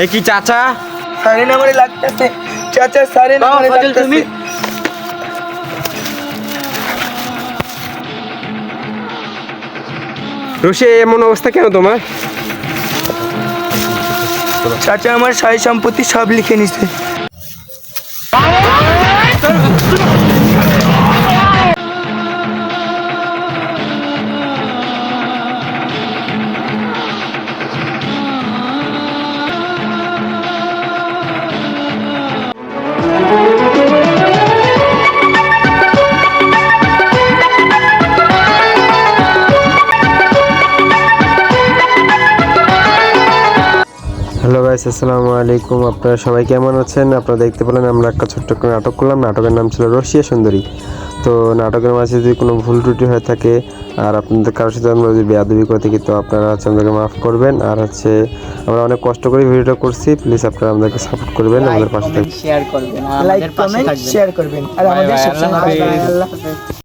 এ কি চাচা? সারে না আমারে লাগতেছে চাচা, সারে না আমারে লাগতেছে। রশি এমন অবস্থা কেন তোমার? চাচা আমার সয় সম্পত্তি সব লিখে নিছে। হ্যালো গাইস, আসসালামু আলাইকুম। আপনারা সবাই কেমন আছেন? আপনারা দেখতে পেলেন আমরা একটা ছোট্ট করে নাটক করলাম। নাটকের নাম ছিল রসিয়া সুন্দরী। তো নাটকের মাঝে যদি কোনো ভুল ত্রুটি হয়ে থাকে আর আপনাদের কারোর সাথে আমরা যদি বেয়াদবি করে থাকি, তো আপনারা আমাদেরকে মাফ করবেন। আর আমরা অনেক কষ্ট করে ভিডিওটা করছি, প্লিজ আপনারা আমাদেরকে সাপোর্ট করবেন, আমাদের পাশে থাকবেন, শেয়ার করবেন, লাইক কমেন্ট শেয়ার করবেন আর আমাদের সাবস্ক্রাইব করবেন। আল্লাহ হাফেজ।